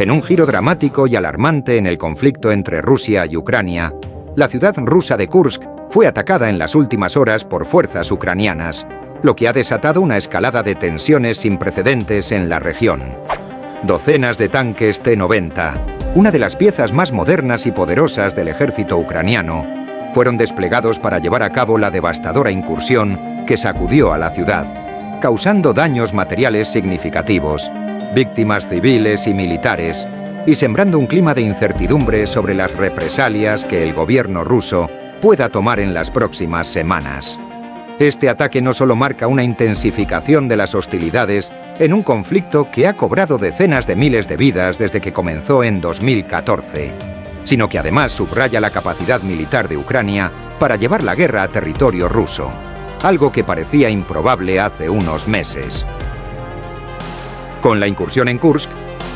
En un giro dramático y alarmante en el conflicto entre Rusia y Ucrania, la ciudad rusa de Kursk fue atacada en las últimas horas por fuerzas ucranianas, lo que ha desatado una escalada de tensiones sin precedentes en la región. Docenas de tanques T-90, una de las piezas más modernas y poderosas del ejército ucraniano, fueron desplegados para llevar a cabo la devastadora incursión que sacudió a la ciudad, causando daños materiales significativos, víctimas civiles y militares, y sembrando un clima de incertidumbre sobre las represalias que el gobierno ruso pueda tomar en las próximas semanas. Este ataque no solo marca una intensificación de las hostilidades en un conflicto que ha cobrado decenas de miles de vidas desde que comenzó en 2014, sino que además subraya la capacidad militar de Ucrania para llevar la guerra a territorio ruso, algo que parecía improbable hace unos meses. Con la incursión en Kursk,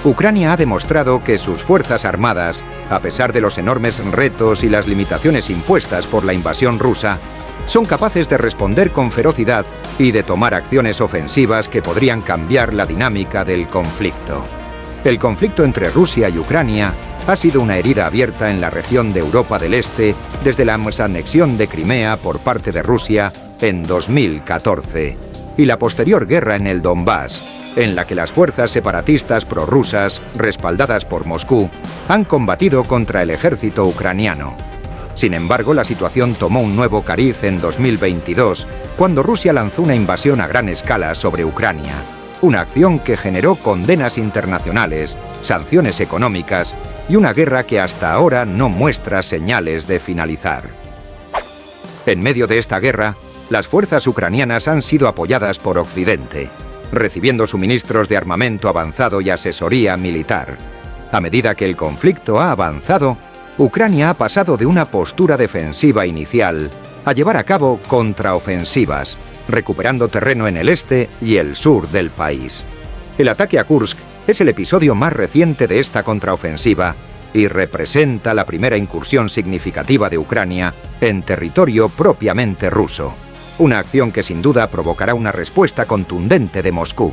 Ucrania ha demostrado que sus fuerzas armadas, a pesar de los enormes retos y las limitaciones impuestas por la invasión rusa, son capaces de responder con ferocidad y de tomar acciones ofensivas que podrían cambiar la dinámica del conflicto. El conflicto entre Rusia y Ucrania ha sido una herida abierta en la región de Europa del Este desde la anexión de Crimea por parte de Rusia en 2014 y la posterior guerra en el Donbass, en la que las fuerzas separatistas prorrusas, respaldadas por Moscú, han combatido contra el ejército ucraniano. Sin embargo, la situación tomó un nuevo cariz en 2022, cuando Rusia lanzó una invasión a gran escala sobre Ucrania, una acción que generó condenas internacionales, sanciones económicas y una guerra que hasta ahora no muestra señales de finalizar. En medio de esta guerra, las fuerzas ucranianas han sido apoyadas por Occidente, recibiendo suministros de armamento avanzado y asesoría militar. A medida que el conflicto ha avanzado, Ucrania ha pasado de una postura defensiva inicial a llevar a cabo contraofensivas, recuperando terreno en el este y el sur del país. El ataque a Kursk es el episodio más reciente de esta contraofensiva y representa la primera incursión significativa de Ucrania en territorio propiamente ruso. Una acción que sin duda provocará una respuesta contundente de Moscú.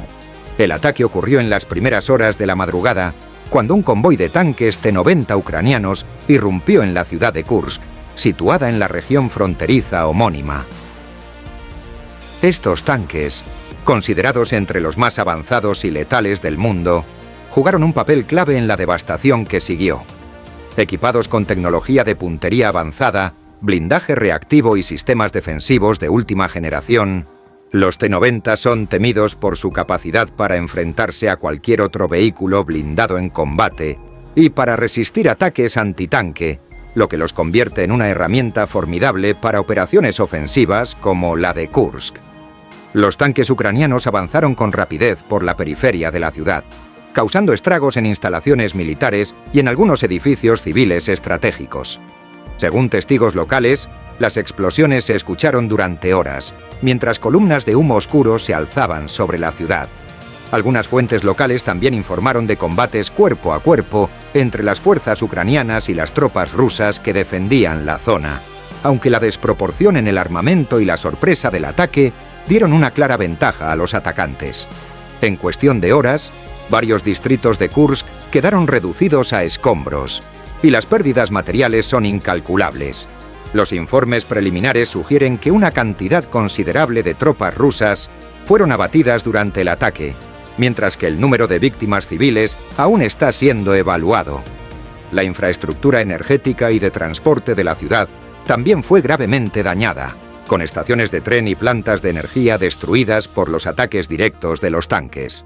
El ataque ocurrió en las primeras horas de la madrugada, cuando un convoy de tanques T-90 ucranianos irrumpió en la ciudad de Kursk, situada en la región fronteriza homónima. Estos tanques, considerados entre los más avanzados y letales del mundo, jugaron un papel clave en la devastación que siguió. Equipados con tecnología de puntería avanzada, blindaje reactivo y sistemas defensivos de última generación, los T-90 son temidos por su capacidad para enfrentarse a cualquier otro vehículo blindado en combate y para resistir ataques antitanque, lo que los convierte en una herramienta formidable para operaciones ofensivas como la de Kursk. Los tanques ucranianos avanzaron con rapidez por la periferia de la ciudad, causando estragos en instalaciones militares y en algunos edificios civiles estratégicos. Según testigos locales, las explosiones se escucharon durante horas, mientras columnas de humo oscuro se alzaban sobre la ciudad. Algunas fuentes locales también informaron de combates cuerpo a cuerpo entre las fuerzas ucranianas y las tropas rusas que defendían la zona, aunque la desproporción en el armamento y la sorpresa del ataque dieron una clara ventaja a los atacantes. En cuestión de horas, varios distritos de Kursk quedaron reducidos a escombros, y las pérdidas materiales son incalculables. Los informes preliminares sugieren que una cantidad considerable de tropas rusas fueron abatidas durante el ataque, mientras que el número de víctimas civiles aún está siendo evaluado. La infraestructura energética y de transporte de la ciudad también fue gravemente dañada, con estaciones de tren y plantas de energía destruidas por los ataques directos de los tanques.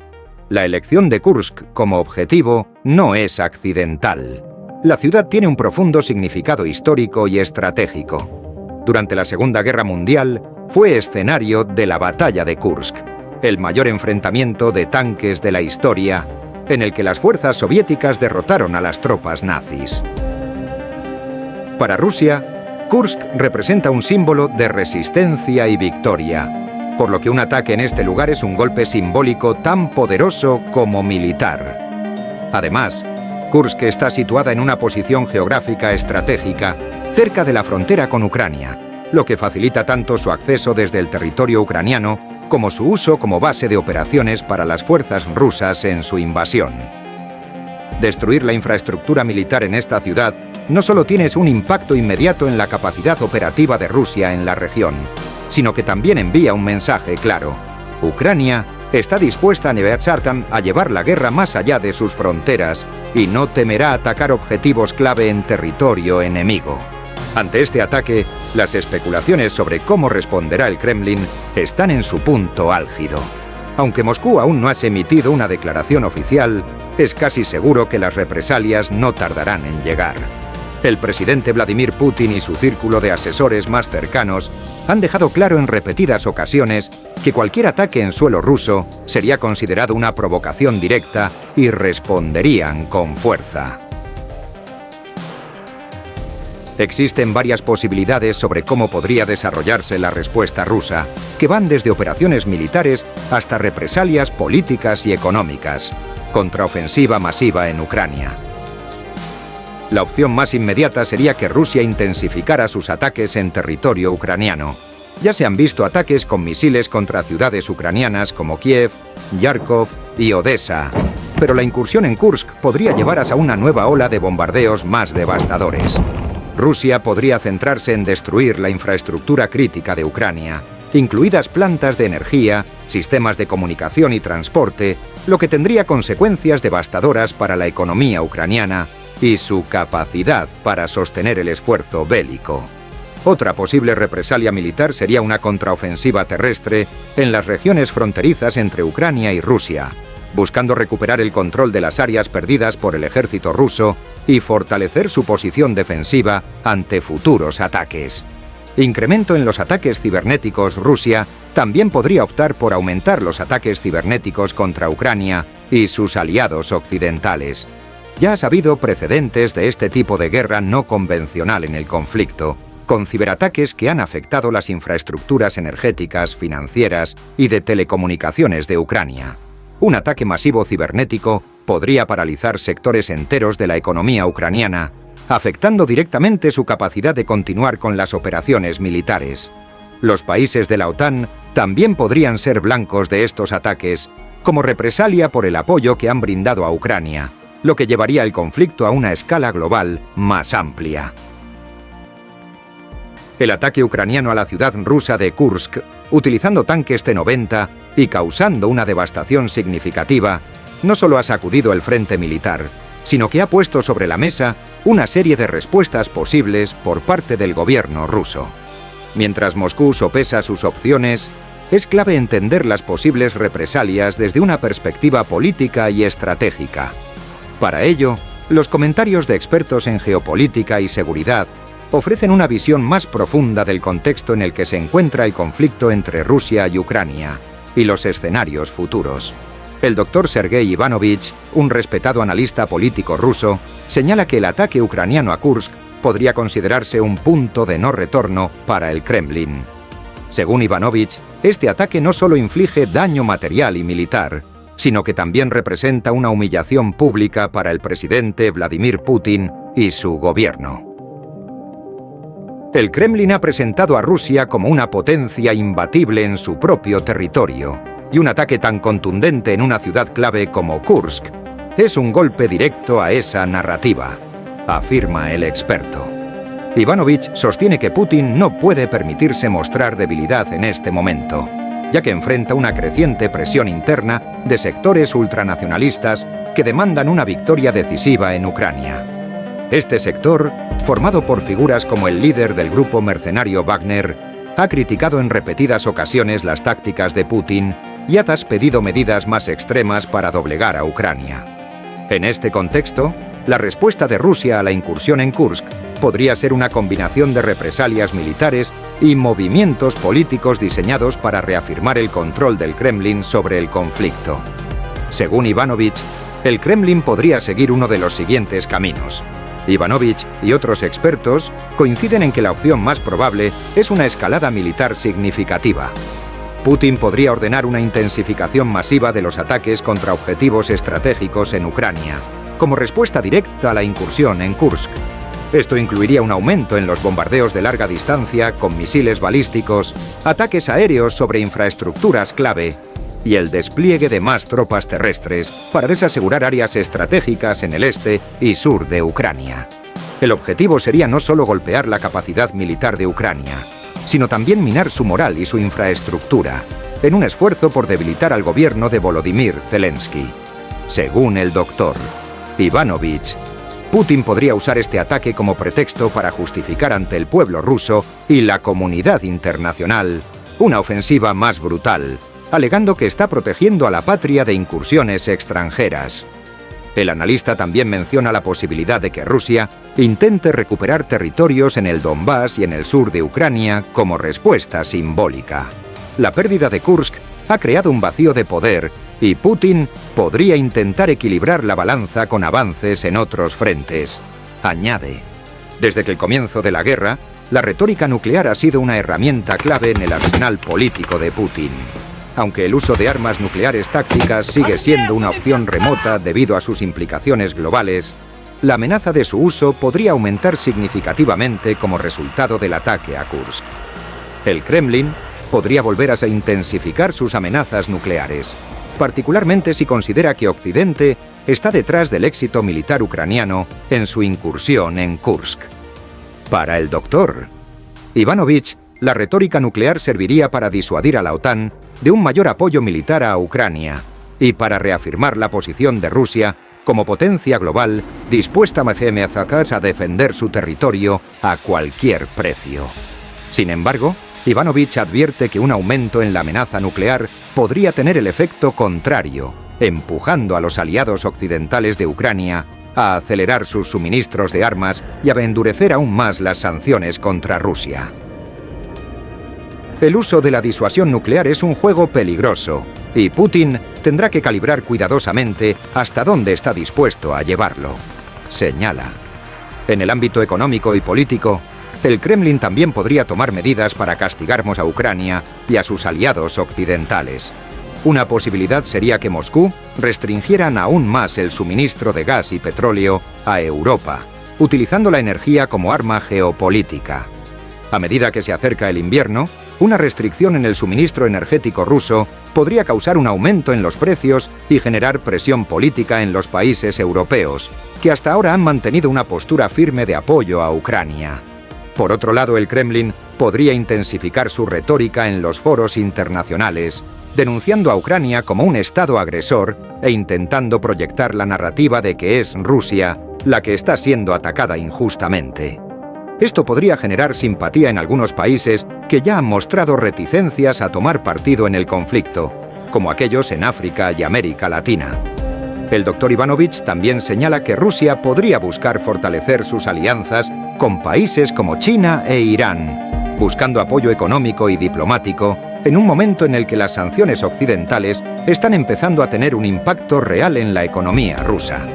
La elección de Kursk como objetivo no es accidental. La ciudad tiene un profundo significado histórico y estratégico. Durante la Segunda Guerra Mundial fue escenario de la Batalla de Kursk, el mayor enfrentamiento de tanques de la historia, en el que las fuerzas soviéticas derrotaron a las tropas nazis. Para Rusia, Kursk representa un símbolo de resistencia y victoria, por lo que un ataque en este lugar es un golpe simbólico tan poderoso como militar. Además, Kursk está situada en una posición geográfica estratégica, cerca de la frontera con Ucrania, lo que facilita tanto su acceso desde el territorio ucraniano como su uso como base de operaciones para las fuerzas rusas en su invasión. Destruir la infraestructura militar en esta ciudad no solo tiene un impacto inmediato en la capacidad operativa de Rusia en la región, sino que también envía un mensaje claro. Ucrania está dispuesta a llevar la guerra más allá de sus fronteras y no temerá atacar objetivos clave en territorio enemigo. Ante este ataque, las especulaciones sobre cómo responderá el Kremlin están en su punto álgido. Aunque Moscú aún no ha emitido una declaración oficial, es casi seguro que las represalias no tardarán en llegar. El presidente Vladimir Putin y su círculo de asesores más cercanos han dejado claro en repetidas ocasiones que cualquier ataque en suelo ruso sería considerado una provocación directa y responderían con fuerza. Existen varias posibilidades sobre cómo podría desarrollarse la respuesta rusa, que van desde operaciones militares hasta represalias políticas y económicas. Contraofensiva masiva en Ucrania. La opción más inmediata sería que Rusia intensificara sus ataques en territorio ucraniano. Ya se han visto ataques con misiles contra ciudades ucranianas como Kiev, Kharkov y Odessa. Pero la incursión en Kursk podría llevar a una nueva ola de bombardeos más devastadores. Rusia podría centrarse en destruir la infraestructura crítica de Ucrania, incluidas plantas de energía, sistemas de comunicación y transporte, lo que tendría consecuencias devastadoras para la economía ucraniana y su capacidad para sostener el esfuerzo bélico. Otra posible represalia militar sería una contraofensiva terrestre en las regiones fronterizas entre Ucrania y Rusia, buscando recuperar el control de las áreas perdidas por el ejército ruso y fortalecer su posición defensiva ante futuros ataques. Incremento en los ataques cibernéticos. Rusia también podría optar por aumentar los ataques cibernéticos contra Ucrania y sus aliados occidentales. Ya ha habido precedentes de este tipo de guerra no convencional en el conflicto, con ciberataques que han afectado las infraestructuras energéticas, financieras y de telecomunicaciones de Ucrania. Un ataque masivo cibernético podría paralizar sectores enteros de la economía ucraniana, afectando directamente su capacidad de continuar con las operaciones militares. Los países de la OTAN también podrían ser blancos de estos ataques, como represalia por el apoyo que han brindado a Ucrania, lo que llevaría el conflicto a una escala global más amplia. El ataque ucraniano a la ciudad rusa de Kursk, utilizando tanques T-90 y causando una devastación significativa, no solo ha sacudido el frente militar, sino que ha puesto sobre la mesa una serie de respuestas posibles por parte del gobierno ruso. Mientras Moscú sopesa sus opciones, es clave entender las posibles represalias desde una perspectiva política y estratégica. Para ello, los comentarios de expertos en geopolítica y seguridad ofrecen una visión más profunda del contexto en el que se encuentra el conflicto entre Rusia y Ucrania y los escenarios futuros. El doctor Sergei Ivanovich, un respetado analista político ruso, señala que el ataque ucraniano a Kursk podría considerarse un punto de no retorno para el Kremlin. Según Ivanovich, este ataque no solo inflige daño material y militar, sino que también representa una humillación pública para el presidente Vladimir Putin y su gobierno. El Kremlin ha presentado a Rusia como una potencia imbatible en su propio territorio, y un ataque tan contundente en una ciudad clave como Kursk es un golpe directo a esa narrativa, afirma el experto. Ivanovich sostiene que Putin no puede permitirse mostrar debilidad en este momento, ya que enfrenta una creciente presión interna de sectores ultranacionalistas que demandan una victoria decisiva en Ucrania. Este sector, formado por figuras como el líder del grupo mercenario Wagner, ha criticado en repetidas ocasiones las tácticas de Putin y ha pedido medidas más extremas para doblegar a Ucrania. En este contexto, la respuesta de Rusia a la incursión en Kursk podría ser una combinación de represalias militares y movimientos políticos diseñados para reafirmar el control del Kremlin sobre el conflicto. Según Ivanovich, el Kremlin podría seguir uno de los siguientes caminos. Ivanovich y otros expertos coinciden en que la opción más probable es una escalada militar significativa. Putin podría ordenar una intensificación masiva de los ataques contra objetivos estratégicos en Ucrania, como respuesta directa a la incursión en Kursk. Esto incluiría un aumento en los bombardeos de larga distancia con misiles balísticos, ataques aéreos sobre infraestructuras clave y el despliegue de más tropas terrestres para desasegurar áreas estratégicas en el este y sur de Ucrania. El objetivo sería no solo golpear la capacidad militar de Ucrania, sino también minar su moral y su infraestructura, en un esfuerzo por debilitar al gobierno de Volodymyr Zelensky. Según el doctor Ivanovich, Putin podría usar este ataque como pretexto para justificar ante el pueblo ruso y la comunidad internacional una ofensiva más brutal, alegando que está protegiendo a la patria de incursiones extranjeras. El analista también menciona la posibilidad de que Rusia intente recuperar territorios en el Donbass y en el sur de Ucrania como respuesta simbólica. La pérdida de Kursk ha creado un vacío de poder y Putin podría intentar equilibrar la balanza con avances en otros frentes. Añade, desde que el comienzo de la guerra, la retórica nuclear ha sido una herramienta clave en el arsenal político de Putin. Aunque el uso de armas nucleares tácticas sigue siendo una opción remota debido a sus implicaciones globales, la amenaza de su uso podría aumentar significativamente como resultado del ataque a Kursk. El Kremlin podría volver a intensificar sus amenazas nucleares, particularmente si considera que Occidente está detrás del éxito militar ucraniano en su incursión en Kursk. Para el doctor Ivanovich, la retórica nuclear serviría para disuadir a la OTAN de un mayor apoyo militar a Ucrania y para reafirmar la posición de Rusia como potencia global dispuesta a defender su territorio a cualquier precio. Sin embargo, Ivanovich advierte que un aumento en la amenaza nuclear podría tener el efecto contrario, empujando a los aliados occidentales de Ucrania a acelerar sus suministros de armas y a endurecer aún más las sanciones contra Rusia. El uso de la disuasión nuclear es un juego peligroso, y Putin tendrá que calibrar cuidadosamente hasta dónde está dispuesto a llevarlo, señala. En el ámbito económico y político, el Kremlin también podría tomar medidas para castigar a Ucrania y a sus aliados occidentales. Una posibilidad sería que Moscú restringieran aún más el suministro de gas y petróleo a Europa, utilizando la energía como arma geopolítica. A medida que se acerca el invierno, una restricción en el suministro energético ruso podría causar un aumento en los precios y generar presión política en los países europeos, que hasta ahora han mantenido una postura firme de apoyo a Ucrania. Por otro lado, el Kremlin podría intensificar su retórica en los foros internacionales, denunciando a Ucrania como un Estado agresor e intentando proyectar la narrativa de que es Rusia la que está siendo atacada injustamente. Esto podría generar simpatía en algunos países que ya han mostrado reticencias a tomar partido en el conflicto, como aquellos en África y América Latina. El doctor Ivanovich también señala que Rusia podría buscar fortalecer sus alianzas con países como China e Irán, buscando apoyo económico y diplomático en un momento en el que las sanciones occidentales están empezando a tener un impacto real en la economía rusa.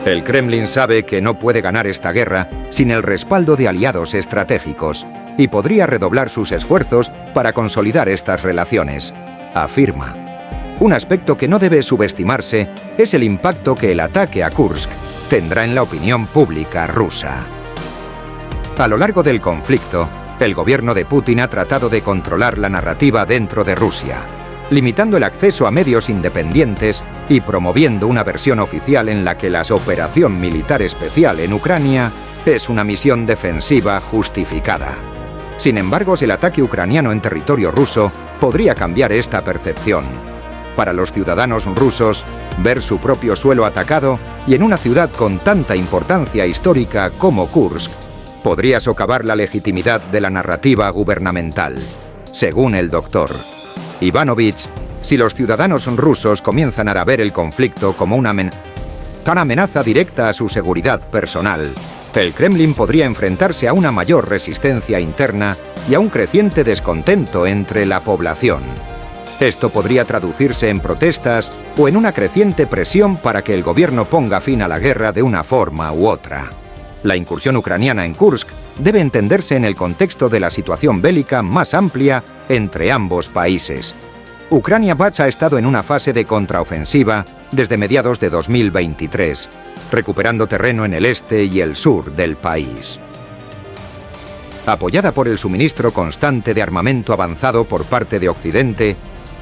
El Kremlin sabe que no puede ganar esta guerra sin el respaldo de aliados estratégicos y podría redoblar sus esfuerzos para consolidar estas relaciones, afirma. Un aspecto que no debe subestimarse es el impacto que el ataque a Kursk tendrá en la opinión pública rusa. A lo largo del conflicto, el gobierno de Putin ha tratado de controlar la narrativa dentro de Rusia, limitando el acceso a medios independientes y promoviendo una versión oficial en la que la operación militar especial en Ucrania es una misión defensiva justificada. Sin embargo, el ataque ucraniano en territorio ruso podría cambiar esta percepción. Para los ciudadanos rusos, ver su propio suelo atacado y en una ciudad con tanta importancia histórica como Kursk podría socavar la legitimidad de la narrativa gubernamental. Según el doctor Ivanovich, si los ciudadanos rusos comienzan a ver el conflicto como una amenaza directa a su seguridad personal, el Kremlin podría enfrentarse a una mayor resistencia interna y a un creciente descontento entre la población. Esto podría traducirse en protestas o en una creciente presión para que el gobierno ponga fin a la guerra de una forma u otra. La incursión ucraniana en Kursk debe entenderse en el contexto de la situación bélica más amplia entre ambos países. Ucrania ha estado en una fase de contraofensiva desde mediados de 2023, recuperando terreno en el este y el sur del país. Apoyada por el suministro constante de armamento avanzado por parte de Occidente,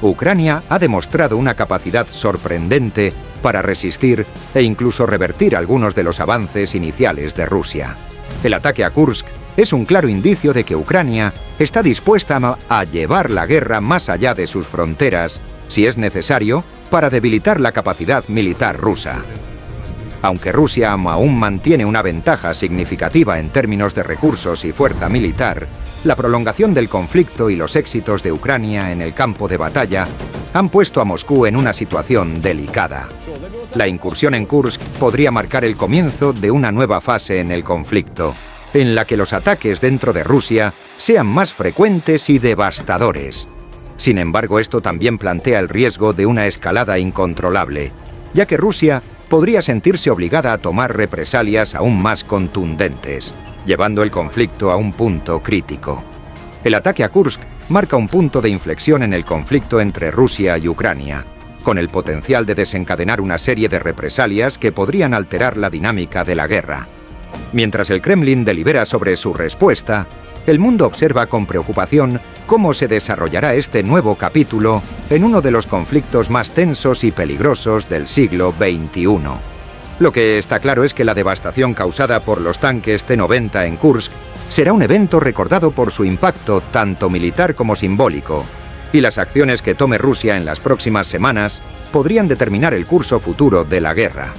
Ucrania ha demostrado una capacidad sorprendente para resistir e incluso revertir algunos de los avances iniciales de Rusia. El ataque a Kursk es un claro indicio de que Ucrania está dispuesta a llevar la guerra más allá de sus fronteras, si es necesario, para debilitar la capacidad militar rusa. Aunque Rusia aún mantiene una ventaja significativa en términos de recursos y fuerza militar, la prolongación del conflicto y los éxitos de Ucrania en el campo de batalla han puesto a Moscú en una situación delicada. La incursión en Kursk podría marcar el comienzo de una nueva fase en el conflicto, en la que los ataques dentro de Rusia sean más frecuentes y devastadores. Sin embargo, esto también plantea el riesgo de una escalada incontrolable, ya que Rusia podría sentirse obligada a tomar represalias aún más contundentes, llevando el conflicto a un punto crítico. El ataque a Kursk marca un punto de inflexión en el conflicto entre Rusia y Ucrania, con el potencial de desencadenar una serie de represalias que podrían alterar la dinámica de la guerra. Mientras el Kremlin delibera sobre su respuesta, el mundo observa con preocupación cómo se desarrollará este nuevo capítulo en uno de los conflictos más tensos y peligrosos del siglo XXI. Lo que está claro es que la devastación causada por los tanques T-90 en Kursk será un evento recordado por su impacto tanto militar como simbólico, y las acciones que tome Rusia en las próximas semanas podrían determinar el curso futuro de la guerra.